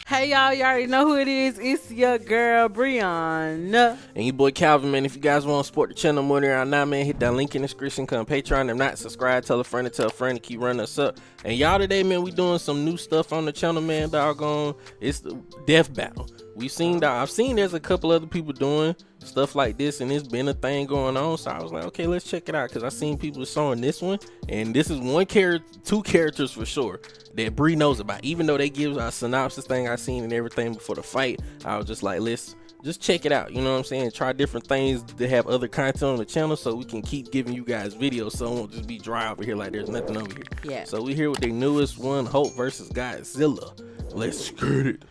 Hey y'all, you already know who it is. It's your girl Brianna. And your boy Calvin, man. If you guys want to support the channel more than around now, man, hit that link in the description. Come Patreon. If not, subscribe, tell a friend to keep running us up. And y'all today, man, we doing some new stuff on the channel, man. Doggone, it's the death battle. I've seen there's a couple other people doing stuff like this, and it's been a thing going on. So I was like, okay, let's check it out, because I seen people showing this one, and this is two characters for sure that Bree knows about. Even though they give a synopsis thing I seen and everything before the fight, I was just like, let's just check it out. You know what I'm saying? Try different things to have other content on the channel, so we can keep giving you guys videos, so it won't just be dry over here like there's nothing over here. Yeah. So we here with their newest one, Hulk vs Godzilla. Let's get it.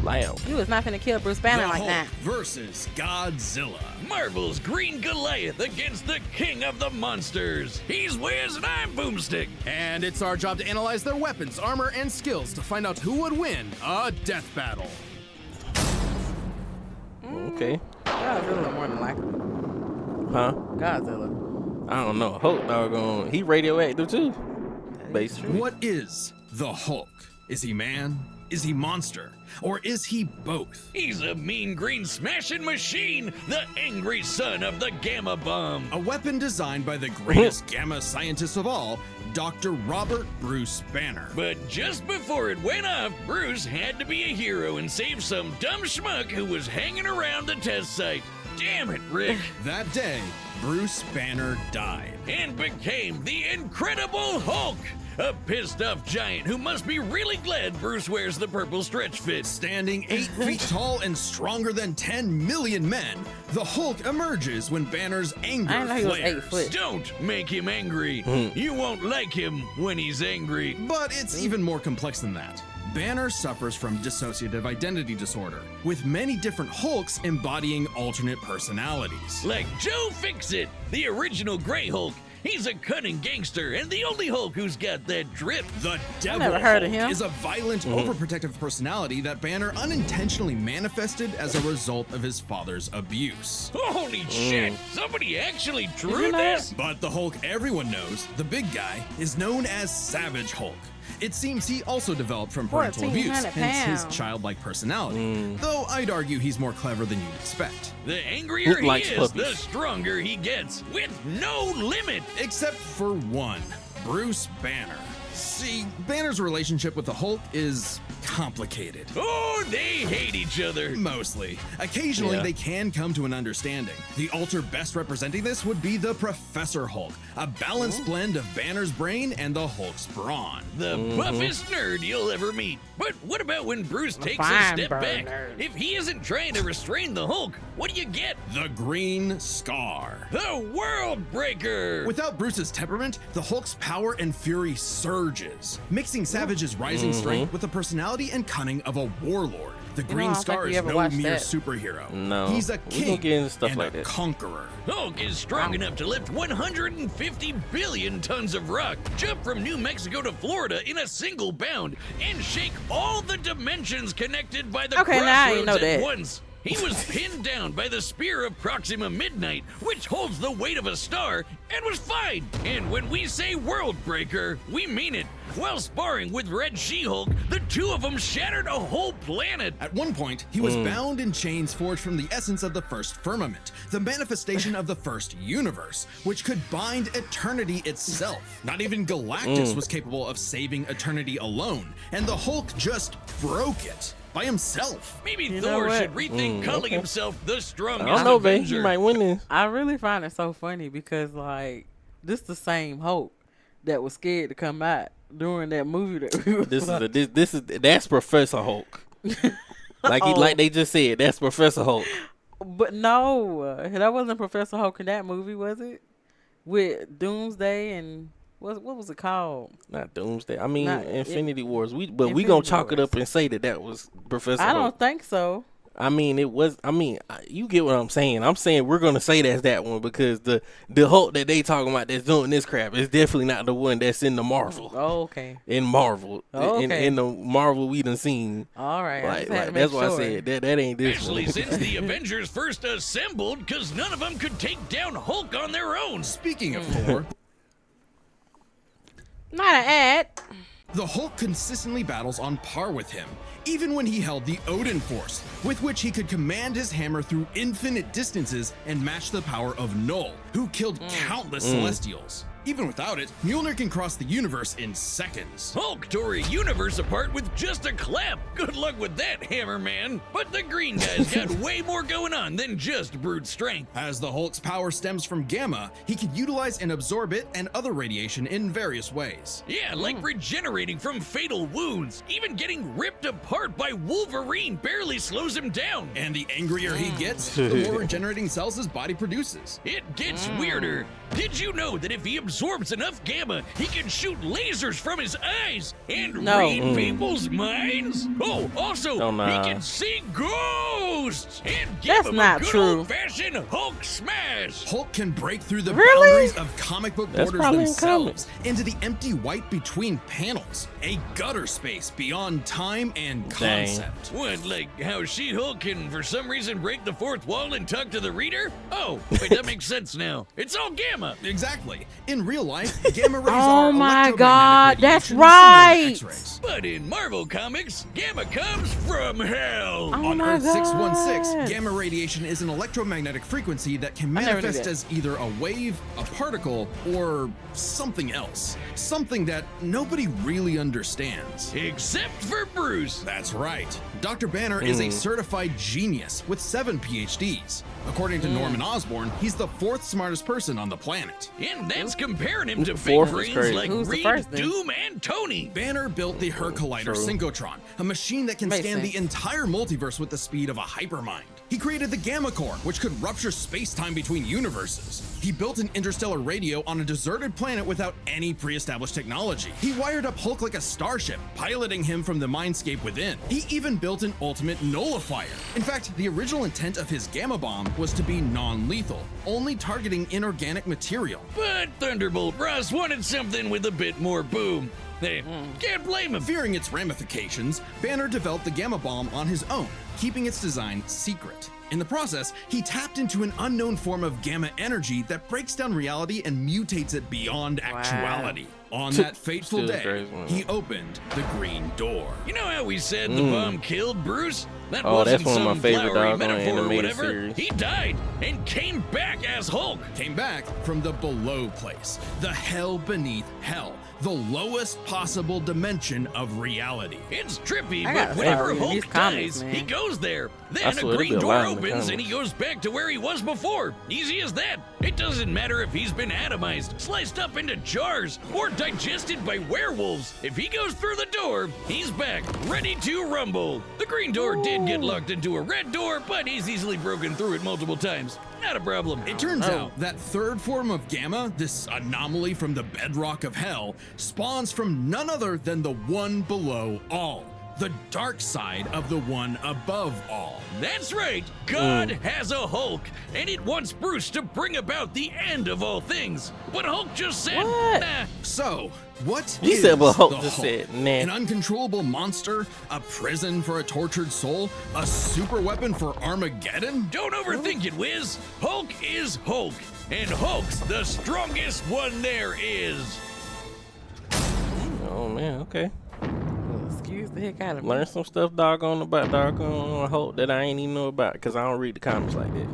Loud. You was not finna kill Bruce Banner like Hulk that. versus Godzilla. Marvel's Green Goliath against the king of the monsters. He's Wiz and I'm Boomstick. And it's our job to analyze their weapons, armor, and skills to find out who would win a death battle. Okay. Godzilla more than likely. Huh? Godzilla. I don't know. Hulk doggone. He radioactive too. Basically. What is the Hulk? Is he man? Is he monster? Or is he both? He's a mean green smashing machine, the angry son of the Gamma Bomb. A weapon designed by the greatest gamma scientist of all, Dr. Robert Bruce Banner. But just before it went off, Bruce had to be a hero and save some dumb schmuck who was hanging around the test site. Damn it, Rick. That day, Bruce Banner died. And became the Incredible Hulk. A pissed-off giant who must be really glad Bruce wears the purple stretch fit. Standing 8 feet tall and stronger than 10 million men, the Hulk emerges when Banner's anger I didn't know he was 8 flares. foot. Don't make him angry. You won't like him when he's angry. But it's even more complex than that. Banner suffers from dissociative identity disorder, with many different Hulks embodying alternate personalities. Like Joe Fixit, the original Grey Hulk. He's a cunning gangster and the only Hulk who's got that drip. The Devil never heard of Hulk him. is a violent, overprotective personality that Banner unintentionally manifested as a result of his father's abuse. Holy shit, somebody actually drew you know this? But the Hulk everyone knows, the big guy, is known as Savage Hulk. It seems he also developed from parental abuse, 1,400 hence his pounds. childlike personality. Though I'd argue he's more clever than you'd expect. The angrier he likes is, puppies. the stronger he gets, with no limit. Except for one, Bruce Banner. See, Banner's relationship with the Hulk is complicated. Oh, they hate each other. Mostly. Occasionally, Yeah. they can come to an understanding. The alter best representing this would be the Professor Hulk, a balanced blend of Banner's brain and the Hulk's brawn. The buffest nerd you'll ever meet. But what about when Bruce takes a fine step bird back? nerd. If he isn't trying to restrain the Hulk, what do you get? The Green Scar. The World Breaker. Without Bruce's temperament, the Hulk's power and fury surges, mixing Savage's rising strength with the personality and cunning of a warlord. The I Green don't Scar think we is ever no watched mere that. superhero. No. He's a We gonna king get into stuff and like a that. conqueror. Hulk is strong enough to lift 150 billion tons of rock, jump from New Mexico to Florida in a single bound, and shake all the dimensions connected by the Okay, now I crossroads ain't know at that. once. He was pinned down by the spear of Proxima Midnight, which holds the weight of a star, and was fine. And when we say World Breaker, we mean it. While sparring with Red She-Hulk, the two of them shattered a whole planet. At one point, he was bound in chains forged from the essence of the first firmament, the manifestation of the first universe, which could bind eternity itself. Not even Galactus was capable of saving eternity alone, and the Hulk just broke it by himself. Maybe You know Thor what? should rethink calling himself the I strongest don't know, babe. Avenger. You might win this. I really find it so funny because like this the same Hulk that was scared to come out during that movie that we was That's Professor Hulk. Like they just said, that's Professor Hulk. But no, that wasn't Professor Hulk in that movie, was it? With Doomsday and what was it called? Not Doomsday. I mean Not- Infinity Wars. We Infinity gonna chalk it Wars. up and say that was Professor I Hulk. don't think so. I mean, it was. I mean, you get what I'm saying. I'm saying we're gonna say that's that one because the Hulk that they talking about that's doing this crap is definitely not the one that's in the Marvel. Oh, okay. In Marvel, Okay. in the Marvel we done seen. All right. I just had to That's make why I sure. said that ain't this Especially one. since the Avengers first assembled, because none of them could take down Hulk on their own. Speaking of Thor, Not an ad. The Hulk consistently battles on par with him, even when he held the Odin Force, with which he could command his hammer through infinite distances and match the power of Null, who killed countless Celestials. Even without it, Mjolnir can cross the universe in seconds. Hulk tore a universe apart with just a clap. Good luck with that, Hammer Man. But the green guy's got way more going on than just brute strength. As the Hulk's power stems from gamma, he can utilize and absorb it and other radiation in various ways. Yeah, like regenerating from fatal wounds. Even getting ripped apart by Wolverine barely slows him down. And the angrier he gets, the more regenerating cells his body produces. It gets weirder. Did you know that if he absorbs enough gamma, he can shoot lasers from his eyes and read people's minds? Oh, also, he can see ghosts and give That's him not a good true. old-fashioned Hulk smash. Hulk can break through the Really? boundaries of comic book That's borders probably in themselves into the empty white between panels, a gutter space beyond time and concept. What, like how She-Hulk can for some reason break the fourth wall and talk to the reader? Oh, wait, that makes sense now. It's all gamma. Exactly. In real life, gamma rays Oh are my electromagnetic God, that's radiation similar to right. X-rays. But in Marvel Comics, gamma comes from hell. Oh On my Earth God. 616, gamma radiation is an electromagnetic frequency that can never knew manifest that. as either a wave, a particle, or something else. Something that nobody really understands. Except for Bruce. That's right. Dr. Banner is a certified genius with 7 PhDs. According to Norman Osborn, he's the 4th smartest person on the planet. And that's comparing him to big Fourth is brains crazy. like Who's the Reed, first then? Doom, and Tony. Banner built the Hercollider True. Synchrotron, a machine that can Makes scan sense. the entire multiverse with the speed of a hypermind. He created the Gamma Core, which could rupture space-time between universes. He built an interstellar radio on a deserted planet without any pre-established technology. He wired up Hulk like a starship, piloting him from the mindscape within. He even built an ultimate nullifier. In fact, the original intent of his Gamma Bomb was to be non-lethal, only targeting inorganic material. But Thunderbolt Ross wanted something with a bit more boom. Hey, can't blame him. Fearing its ramifications, Banner developed the Gamma Bomb on his own, keeping its design secret. In the process, he tapped into an unknown form of gamma energy that breaks down reality and mutates it beyond actuality. On that fateful Still day, crazy, man. he opened the green door. You know how we said the bomb killed Bruce? That Oh, wasn't that's one of my some favorite flowery doggone metaphor or animated whatever. series. He died and came back as Hulk. Came back from the below place, the hell beneath hell, the lowest possible dimension of reality. It's trippy, I but gotta whenever start reading these Hulk comics, dies, man. he goes there. I Then a swear, green there'll be a door lot in the opens and he comics. goes back to where he was before. Easy as that. It doesn't matter if he's been atomized, sliced up into jars, or digested by werewolves. If he goes through the door, he's back, ready to rumble. The green door did get locked into a red door, but he's easily broken through it multiple times. Not a problem. It turns out that third form of gamma, this anomaly from the bedrock of hell, spawns from none other than the one below all, the dark side of the one above all. That's right. God has a Hulk, and it wants Bruce to bring about the end of all things. But Hulk just said, What? nah. So, what He is said, well, Hulk the just Hulk? said, nah. An uncontrollable monster? A prison for a tortured soul? A super weapon for Armageddon? Don't overthink it, Wiz. Hulk is Hulk, and Hulk's the strongest one there is. Oh man, okay. Excuse the heck out of me. Learn some stuff doggone about doggone Hulk that I ain't even know about because I don't read the comics like that.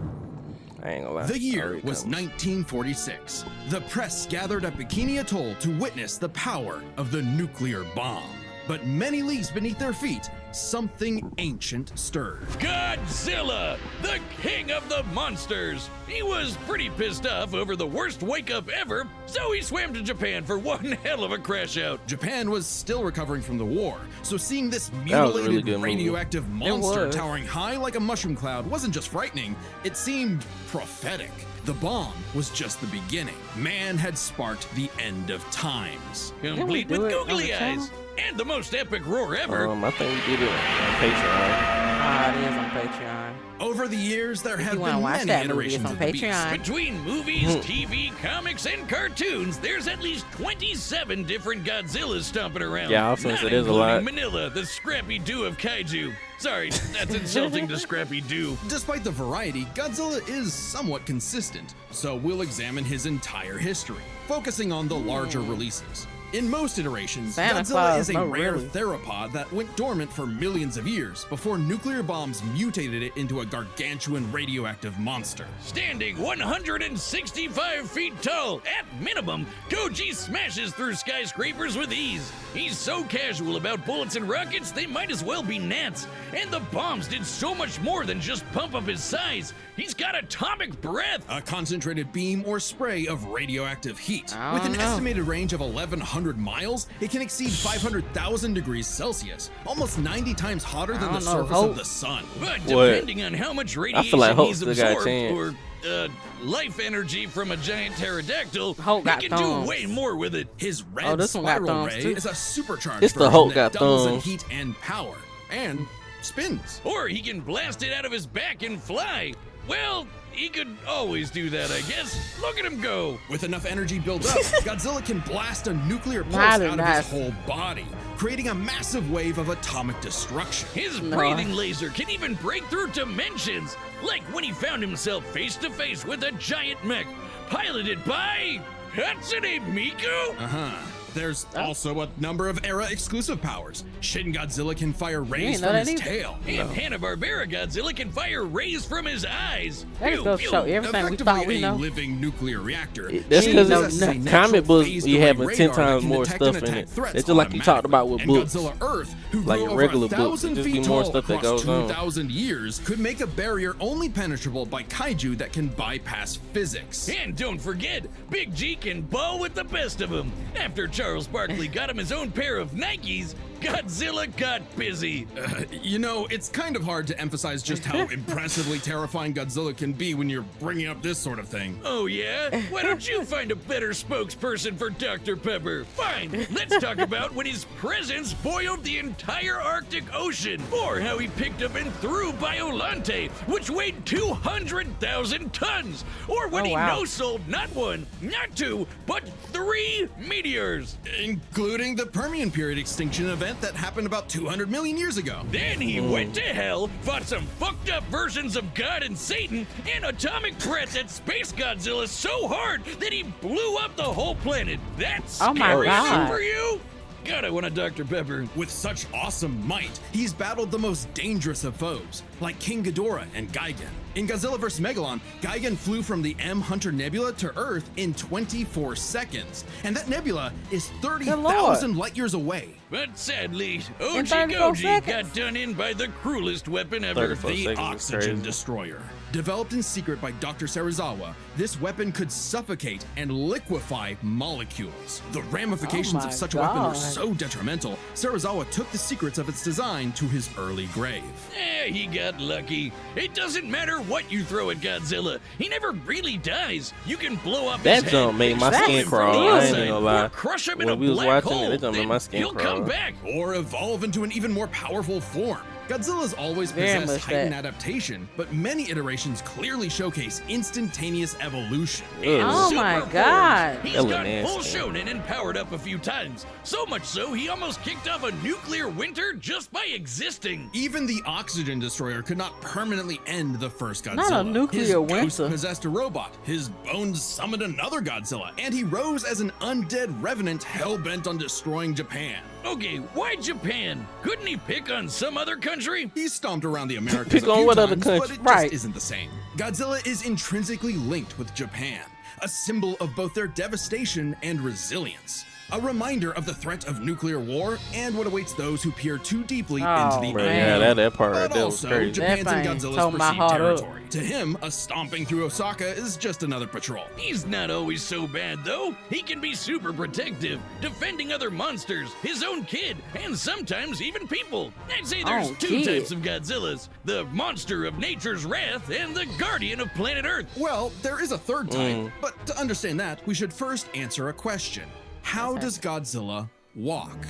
I ain't gonna lie. The I year read was comics. 1946. The press gathered at Bikini Atoll to witness the power of the nuclear bomb. But many leagues beneath their feet, something ancient stirred. Godzilla, the king of the monsters. He was pretty pissed off over the worst wake-up ever, so he swam to Japan for one hell of a crash out. Japan was still recovering from the war, so seeing this That was a really mutilated good movie. radioactive monster was. towering high like a mushroom cloud wasn't just frightening, it seemed prophetic. The bomb was just the beginning. Man had sparked the end of times. Complete do with it on the googly channel? eyes. And the most epic roar ever. I think we did it on Patreon. Ah, it is on Patreon. Over the years, there have you wanna been watch many that movie, it's iterations on of the beast. Patreon. Between movies, TV, comics, and cartoons, there's at least 27 different Godzillas stomping around. Yeah, I was gonna Not say there's a including lot. Manila, the Scrappy Doo of kaiju. Sorry, that's insulting to Scrappy Doo. Despite the variety, Godzilla is somewhat consistent, so we'll examine his entire history, focusing on the larger releases. In most iterations, Santa Godzilla Claus, is a no, rare really. theropod that went dormant for millions of years before nuclear bombs mutated it into a gargantuan radioactive monster. Standing 165 feet tall, at minimum, Koji smashes through skyscrapers with ease. He's so casual about bullets and rockets, they might as well be gnats. And the bombs did so much more than just pump up his size. He's got atomic breath. A concentrated beam or spray of radioactive heat. I With don't an know. estimated range of 1,100 miles, it can exceed 500,000 degrees Celsius, almost 90 times hotter than the don't know, surface Hulk. of the sun. But What? depending on how much radiation like Hulk he's still got a absorbed, chance. or life energy from a giant pterodactyl, Hulk he got can thumbs. do way more with it. His red Oh, this one got spiral thumbs, ray too. is a supercharged It's the version Hulk that got doubles in thumbs. heat and power, and spins. Or he can blast it out of his back and fly. Well, he could always do that, I guess. Look at him go. With enough energy built up, Godzilla can blast a nuclear pulse Not out of enough. his whole body, creating a massive wave of atomic destruction. His No. breathing laser can even break through dimensions, like when he found himself face to face with a giant mech piloted by Hatsune Miku. There's also a number of era-exclusive powers. Shin Godzilla can fire rays ain't know from that his either. tail. And Hanna-Barbera Godzilla can fire rays from his eyes. That just goes to show everything we thought we Effectively a know. living nuclear reactor. That's She because know it's nothing. comic books Phased be array having 10 radar that times can more detect and stuff in attack it. threats It's just like you talked about with automatically. books. And Godzilla Earth, who Like grew in over regular books, 1,000 it just feet be more tall stuff that across goes on. 2,000 years, could make a barrier only penetrable by kaiju that can bypass physics. And don't forget, Big G can ball with the best of them. After Charles Barkley got him his own pair of Nikes, Godzilla got busy. You know, it's kind of hard to emphasize just how impressively terrifying Godzilla can be when you're bringing up this sort of thing. Oh yeah? Why don't you find a better spokesperson for Dr. Pepper? Fine, let's talk about when his presence boiled the entire Arctic Ocean, or how he picked up and threw Biolante, which weighed 200,000 tons, or when Oh, he wow. no-sold not one, not two, but 3 meteors. Including the Permian period extinction event that happened about 200 million years ago. Then he went to hell, fought some fucked up versions of God and Satan, and atomic breath at Space Godzilla so hard that he blew up the whole planet. That's Oh my scary God. for you? God, I want a Dr. Pepper. With such awesome might, he's battled the most dangerous of foes, like King Ghidorah and Gigan. In Godzilla vs. Megalon, Gigan flew from the M Hunter Nebula to Earth in 24 seconds, and that nebula is 30,000 light years away. But sadly, In OG 34 Goji seconds. got done in by the cruelest weapon ever. 34 The seconds is Oxygen crazy. Destroyer. Developed in secret by Dr. Serizawa, this weapon could suffocate and liquefy molecules. The ramifications Oh of my such a weapon were God. so detrimental, Serizawa took the secrets of its design to his early grave. He got lucky. It doesn't matter what you throw at Godzilla. He never really dies. You can blow up That his jump head, made my explode skin him from crawl. the I ain't inside, gonna lie. or crush him in When a we was black watching it, hole. that jump made Then my skin he'll come crawl. back. Or evolve into an even more powerful form. Godzilla's always Very possessed much heightened that. adaptation, but many iterations clearly showcase instantaneous evolution. Ugh. Oh Super my forms. God. He's That look got full nasty. shonen and powered up a few times. So much so, he almost kicked off a nuclear winter just by existing. Even the Oxygen Destroyer could not permanently end the first Godzilla. Not a nuclear His winter. ghost possessed a robot, his bones summoned another Godzilla, and he rose as an undead revenant hell-bent on destroying Japan. Okay, why Japan? Couldn't he pick on some other country? He stomped around the Americas Pick a on few what other times, country? but it Right. just isn't the same. Godzilla is intrinsically linked with Japan, a symbol of both their devastation and resilience. A reminder of the threat of nuclear war and what awaits those who peer too deeply Oh, into the But man. yeah, that part right But there was also, crazy. Japan's That and thing Godzilla's tore my perceived heart up. territory. To him, a stomping through Osaka is just another patrol. He's not always so bad, though. He can be super protective, defending other monsters, his own kid, and sometimes even people. I'd say there's Oh, two kid. types of Godzillas: the monster of nature's wrath and the guardian of planet Earth. Well, there is a third type, but to understand that, we should first answer a question. How does Godzilla walk?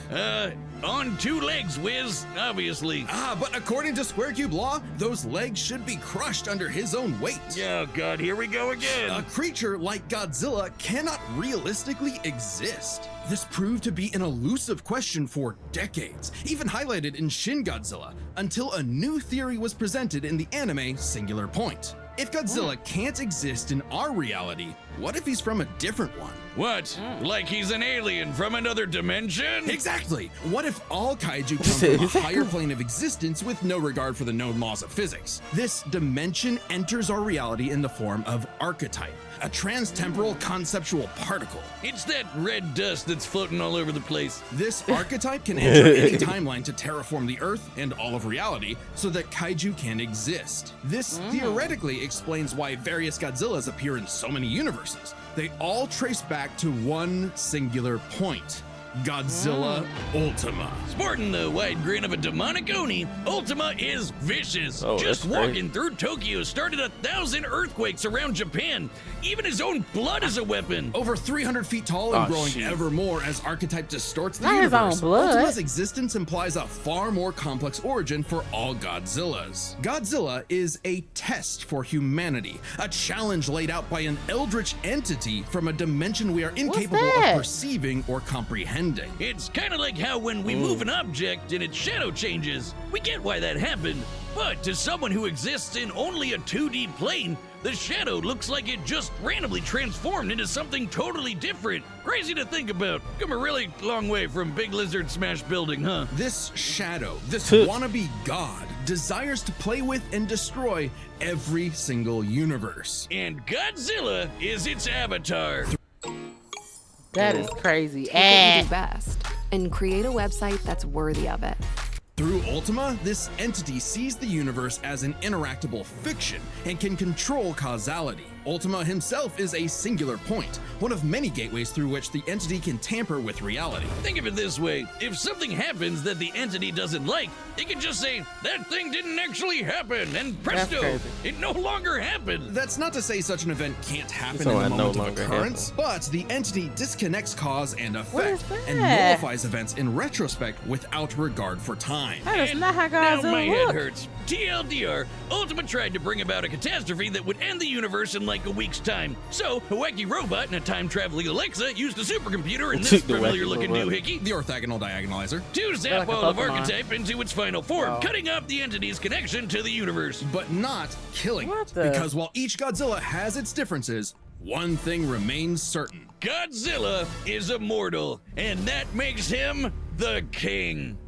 On 2 legs, Wiz, obviously. But according to Square Cube law, those legs should be crushed under his own weight. Oh, God, here we go A again. creature like Godzilla cannot realistically exist. This proved to be an elusive question for decades, even highlighted in Shin Godzilla, until a new theory was presented in the anime Singular Point. If Godzilla can't exist in our reality, What if he's from a different one? What? Like he's an alien from another dimension? Exactly! What if all kaiju come from a higher plane of existence with no regard for the known laws of physics? This dimension enters our reality in the form of archetype, a trans-temporal conceptual particle. It's that red dust that's floating all over the place. This archetype can enter any timeline to terraform the Earth and all of reality so that kaiju can exist. This theoretically explains why various Godzillas appear in so many universes. They all trace back to one singular point: Godzilla Ultima. Sporting the wide grin of a demonic Oni, Ultima is vicious. Oh, Just that's great. walking through Tokyo started 1,000 earthquakes around Japan. Even his own blood is a weapon. Over 300 feet tall and Oh, growing shit. ever more as archetype distorts the Not his universe. own blood. Ultima's existence implies a far more complex origin for all Godzillas. Godzilla is a test for humanity, a challenge laid out by an eldritch entity from a dimension we are incapable that? of perceiving or comprehending. It's kind of like how when we move an object and its shadow changes. We get why that happened. But to someone who exists in only a 2D plane, the shadow looks like it just randomly transformed into something totally different. Crazy to think about. Come a really long way from Big Lizard Smash Building, huh? This shadow, this wannabe god, desires to play with and destroy every single universe. And Godzilla is its avatar. That is crazy. Take what you do best and create a website that's worthy of it. Through Ultima, this entity sees the universe as an interactable fiction and can control causality. Ultima himself is a singular point, one of many gateways through which the entity can tamper with reality. Think of it this way. If something happens that the entity doesn't like, it can just say, that thing didn't actually happen, and presto, crazy. it no longer happened. That's not to say such an event can't happen So in I the no moment of longer occurrence, but the entity disconnects cause and effect is and that? nullifies events in retrospect without regard for time. That is And not how now Godzilla my head look. hurts. TLDR, Ultima tried to bring about a catastrophe that would end the universe in like a week's time. So, a wacky robot and a time-traveling Alexa used a supercomputer and this The wacky familiar-looking robot. doohickey The orthogonal diagonalizer. to zap like a all of Pokemon. archetype into its final form, Wow. cutting off the entity's connection to the universe. But not killing What it. the- Because while each Godzilla has its differences, one thing remains certain. Godzilla is immortal, and that makes him the king.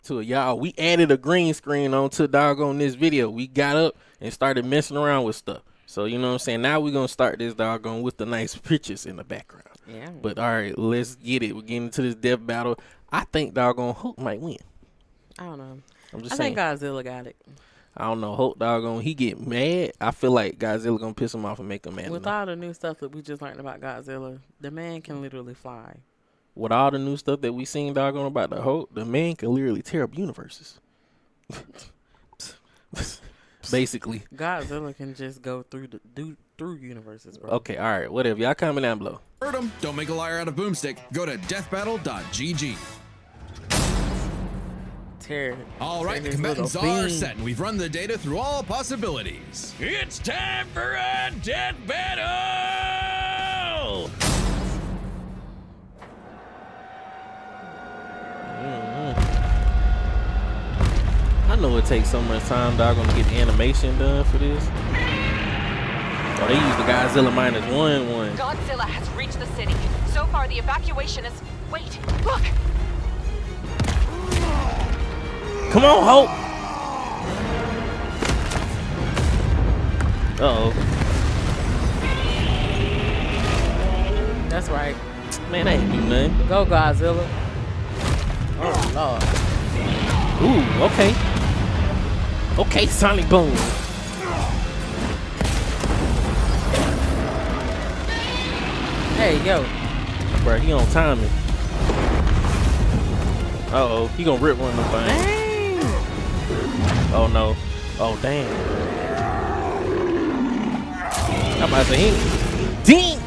To y'all, we added a green screen onto doggone this video. We got up and started messing around with stuff. So you know what I'm saying? Now we're gonna start this doggone with the nice pictures in the background. Yeah. But all right, let's get it. We're getting into this death battle. I think doggone Hulk might win. I don't know. I'm just I saying. think Godzilla got it. I don't know. Hulk doggone, he get mad. I feel like Godzilla gonna piss him off and make him mad. With enough. all the new stuff that we just learned about Godzilla, the man can literally fly. With all the new stuff that we seen doggone about the Hulk, the man can literally tear up universes. Basically. Godzilla can just go through through universes, bro. Okay, all right, whatever. Y'all comment down below. Heard 'em. Don't make a liar out of Boomstick. Go to deathbattle.gg. Tear. All right, tear the his combatants little are bean. set, and we've run the data through all possibilities. It's time for a death battle! I know it takes so much time, doggone, to get the animation done for this. Oh, they use the Godzilla -1. Godzilla has reached the city. So far, the evacuation is... Wait, look! Come on, Hulk! Uh-oh. That's right. Man, I ain't do nothing. Go Godzilla. Oh Lord. Ooh, okay. Okay, Sonic Boom. Hey yo. Bro, he on timing. Uh-oh, he gonna rip one of them things. Dang. Oh, no. Oh, damn. I'm about to say, ding!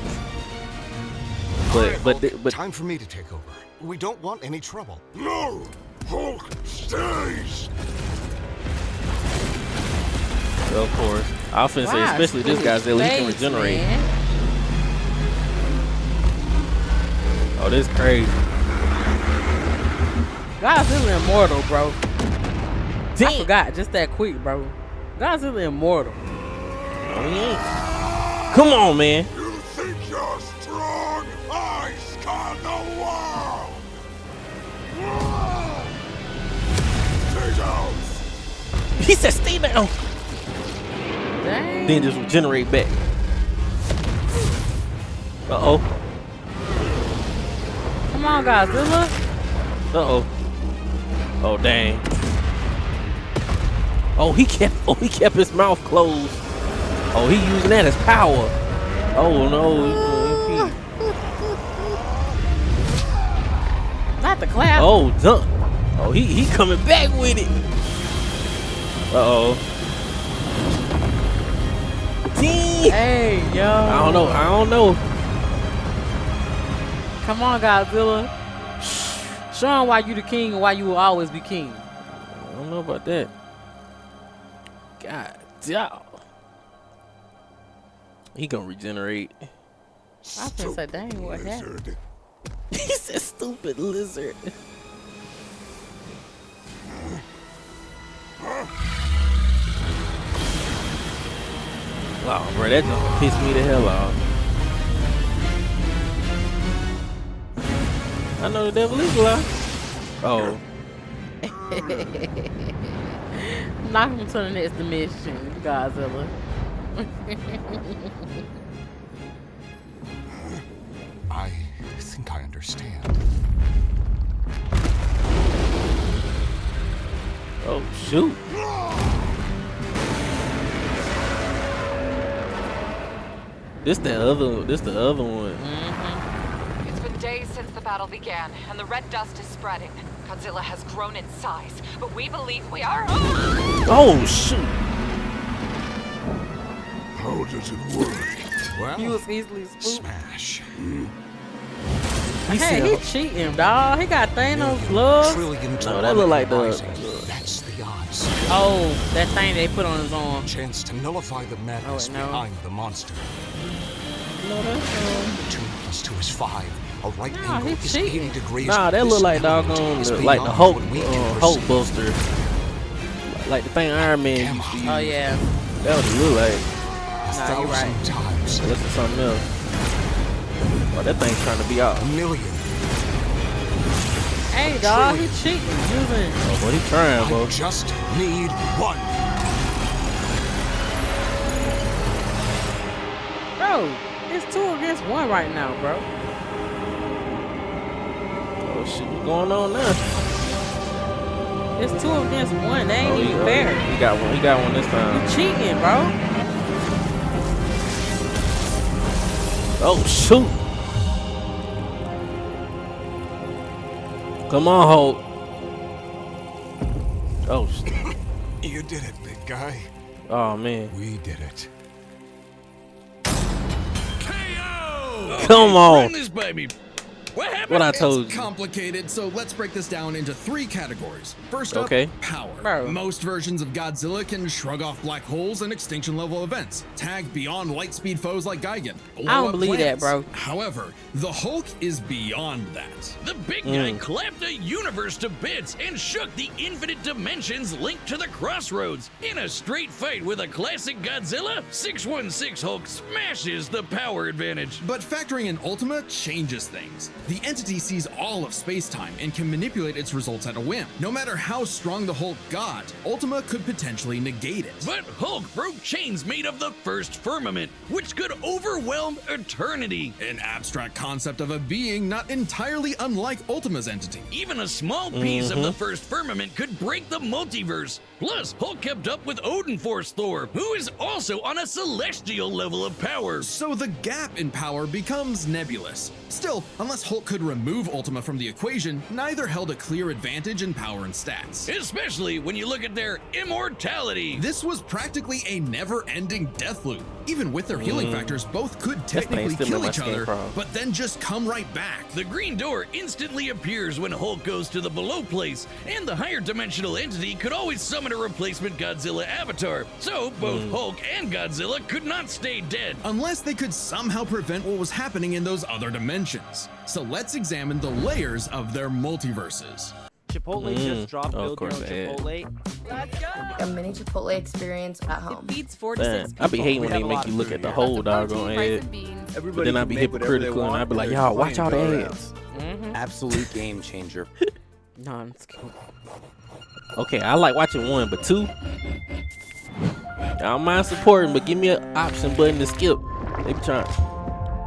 But Time for me to take over. We don't want any trouble. No! Hulk stays! of course. I was finna say, Wow, especially this his Godzilla, he can face, regenerate. man. Oh, this crazy. Godzilla immortal, bro. I Dang. forgot just that quick, bro. Godzilla immortal. Oh, he ain't. Come on, man. You think you're strong? I scan the world! Stay down! He said stay down. Dang. Then just regenerate back. Uh-oh. Come on, Godzilla. Uh-oh. Oh, dang. Oh, he kept his mouth closed. Oh, he using that as power. Oh, no. Not the clap. Oh, dunk. Oh, he coming back with it. Uh-oh. Hey, yo. I don't know. Come on, Godzilla. Show him why you the king and why you will always be king. I don't know about that. God damn. He gonna regenerate. I was gonna say, dang, what happened? He said stupid lizard. Oh, bro, that don't piss me the hell off. I know the devil is alive. Oh. Knock him to the next dimension, Godzilla. I think I understand. Oh, shoot. This the other one. It's been days since the battle began, and the red dust is spreading. Godzilla has grown in size, but we believe we are. Oh, shoot. How does it work? Well, He was easily spooked. smash. He Hey, said, he cheating, dog. He got Thanos gloves. Trillion to No, that look like the- rising. That's the odds. Oh, that thing they put on his arm. Chance to nullify the madness no. behind the monster. no, that's 2 + 2 is 5. A right Nah, angle he's is cheating. 80 degrees. Nah, that This look like element doggone is like the beyond Hulk, what we can Hulk perceive. Buster. Like the thing Iron Man used to use. Oh yeah. That what it look like. Nah, you right. 1,000 times. So this is something else. Oh, that thing's trying to be out. A million. Hey, dog, he cheating using. Oh, boy, he trying, I bro. just need one. Bro, it's 2 against 1 right now, bro. Oh, shit, what's going on now? It's 2 against 1. They ain't Oh, even fair. He got one. He got one this time. You cheating, bro. Oh, shoot. Come on, Hulk. Oh, You did it, big guy. oh man. We did it. KO! Come on. Run this by me. What happened? What I told It's you. complicated, so let's break this down into 3 categories. First up, Okay. power. Bro. Most versions of Godzilla can shrug off black holes and extinction level events, tag beyond light speed foes like Gigan. blow I don't up believe that, planets. bro. However, the Hulk is beyond that. The big guy clapped a universe to bits and shook the infinite dimensions linked to the crossroads. In a straight fight with a classic Godzilla, 616 Hulk smashes the power advantage. But factoring in Ultima changes things. The entity sees all of space-time and can manipulate its results at a whim. No matter how strong the Hulk got, Ultima could potentially negate it. But Hulk broke chains made of the first firmament, which could overwhelm eternity. An abstract concept of a being not entirely unlike Ultima's entity. Even a small piece of the first firmament could break the multiverse. Plus, Hulk kept up with Odin Force Thor, who is also on a celestial level of power. So the gap in power becomes nebulous. Still, unless Hulk could remove Ultima from the equation, neither held a clear advantage in power and stats. Especially when you look at their immortality. This was practically a never-ending death loop. Even with their healing factors, both could thing technically still in kill my each skin other, crawl. but then just come right back. The green door instantly appears when Hulk goes to the below place, and the higher dimensional entity could always summon a replacement Godzilla avatar. So both Hulk and Godzilla could not stay dead. Unless they could somehow prevent what was happening in those other dimensions. So let's examine the layers of their multiverses. Chipotle just dropped Oh, of Build Your course Own they had. Chipotle. A mini Chipotle experience at home. Feeds 4 to Man, 6 I be people. hating when We they have a make lot you of look food at the here. whole doggone Protein, rice, ad. and beans. But Everybody then I can be make whatever they hypocritical and I want, be like, and y'all there's watch all the plenty to go ads. Absolute game changer. Non-skip. Okay, I like watching 1, but 2, I don't mind supporting, but give me an option button to skip. They be trying.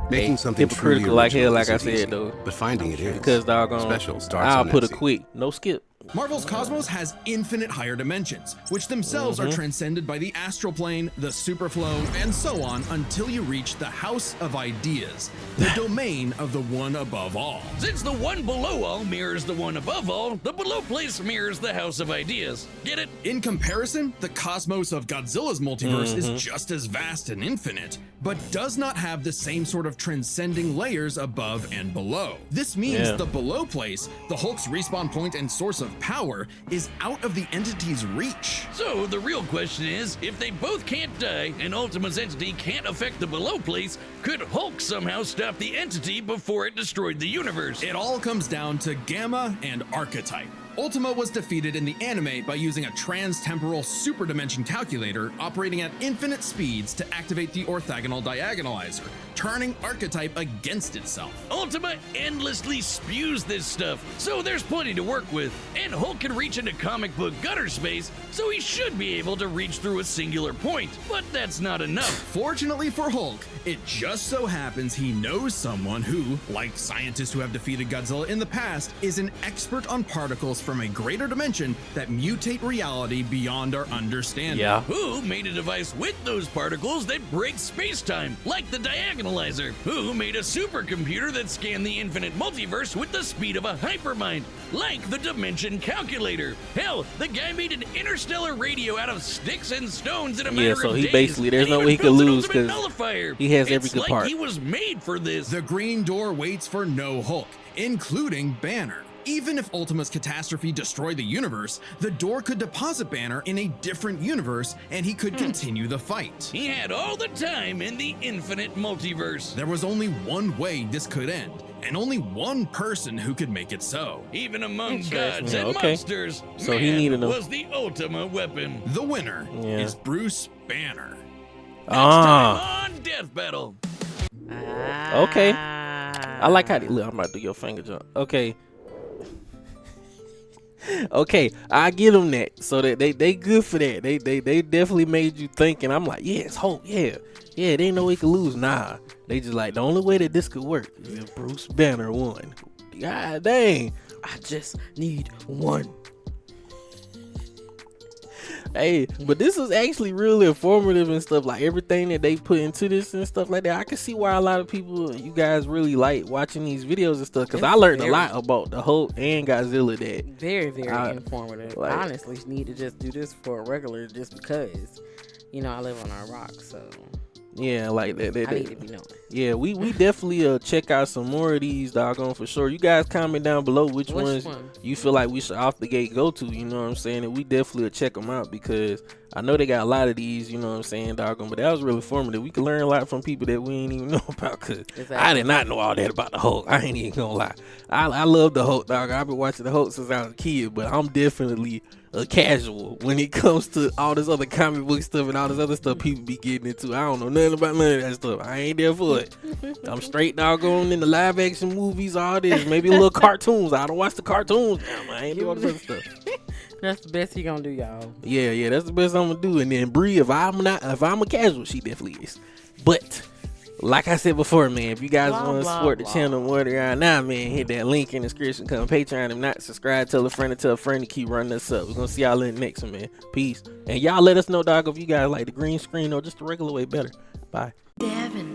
Making Hey, something truly hypocritical like hell, original like I isn't said easy, though. but finding it is. Because doggone, Special starts I'll on put a Etsy. quick no skip. Marvel's Cosmos has infinite higher dimensions, which themselves are transcended by the astral plane, the superflow, and so on until you reach the House of Ideas, the domain of the one above all. Since the one below all mirrors the one above all, the below place mirrors the House of Ideas. Get it? In comparison, the cosmos of Godzilla's multiverse is just as vast and infinite, but does not have the same sort of transcending layers above and below. This means the below place, the Hulk's respawn point and source of power, is out of the entity's reach. So the real question is, if they both can't die and Ultima's entity can't affect the below place, could Hulk somehow stop the entity before it destroyed the universe? It all comes down to Gamma and Archetype. Ultima was defeated in the anime by using a trans-temporal superdimension calculator operating at infinite speeds to activate the orthogonal diagonalizer, turning Archetype against itself. Ultima endlessly spews this stuff, so there's plenty to work with. And Hulk can reach into comic book gutter space, so he should be able to reach through a singular point. But that's not enough. Fortunately for Hulk, it just so happens he knows someone who, like scientists who have defeated Godzilla in the past, is an expert on particles from a greater dimension that mutate reality beyond our understanding. Yeah. Who made a device with those particles that breaks space-time, like the diagonalizer? Who made a supercomputer that scanned the infinite multiverse with the speed of a hypermind, like the dimension calculator? Hell, the guy made an interstellar radio out of sticks and stones in a matter so of he days, basically, there's and no even way he could built an lose ultimate 'cause nullifier. he has every It's good like part. he was made for this. The Green Door waits for no Hulk, including Banner. Even if Ultima's catastrophe destroyed the universe, the door could deposit Banner in a different universe and he could continue the fight. He had all the time in the infinite multiverse. There was only one way this could end, and only one person who could make it so. Even among Interesting. gods Yeah, and okay. monsters, So man he needed a- was the ultimate weapon. The winner Yeah. is Bruce Banner. Next Ah, time on Death Battle. okay. I like how they look. I'm about to do your finger jump. Okay. Okay, I give them that. So that they good for that. They definitely made you think, and I'm like, yeah, it's Hulk. Yeah, they ain't no way could lose. Nah, they just like the only way that this could work is if Bruce Banner won. God dang. I just need one. Hey, but this is actually really informative and stuff. Like everything that they put into this and stuff like that. I can see why a lot of people, you guys, really like watching these videos and stuff. Because I learned a lot about the Hulk and Godzilla. That Very, very informative. like- I honestly need to just do this for a regular, just because, I live on our rock, so yeah, like that. I need to be knowing. Yeah, we definitely check out some more of these doggone for sure. You guys comment down below which ones one? you feel like we should off the gate go to, you know what I'm saying? And we definitely check them out because I know they got a lot of these, you know what I'm saying, doggone. But that was really formative. We can learn a lot from people that we ain't even know about because I did not know all that about the Hulk. I ain't even gonna lie. I love the Hulk, dog. I've been watching the Hulk since I was a kid, but I'm definitely a casual when it comes to all this other comic book stuff and all this other stuff people be getting into. I don't know nothing about none of that stuff. I ain't there for it. I'm straight doggone in the live action movies, all this, maybe little cartoons. I don't watch the cartoons. Damn, I ain't doing all this other stuff. That's the best he gonna do, y'all. Yeah, that's the best I'm gonna do. And then Bree, if I'm a casual, she definitely is. But like I said before, man, if you guys want to support the channel more than now, man, hit that link in the description. Come Patreon. If not, subscribe, tell a friend to keep running us up. We're gonna see y'all in the next one, man. Peace. And y'all let us know, dog, if you guys like the green screen or just the regular way better. Bye. Devin.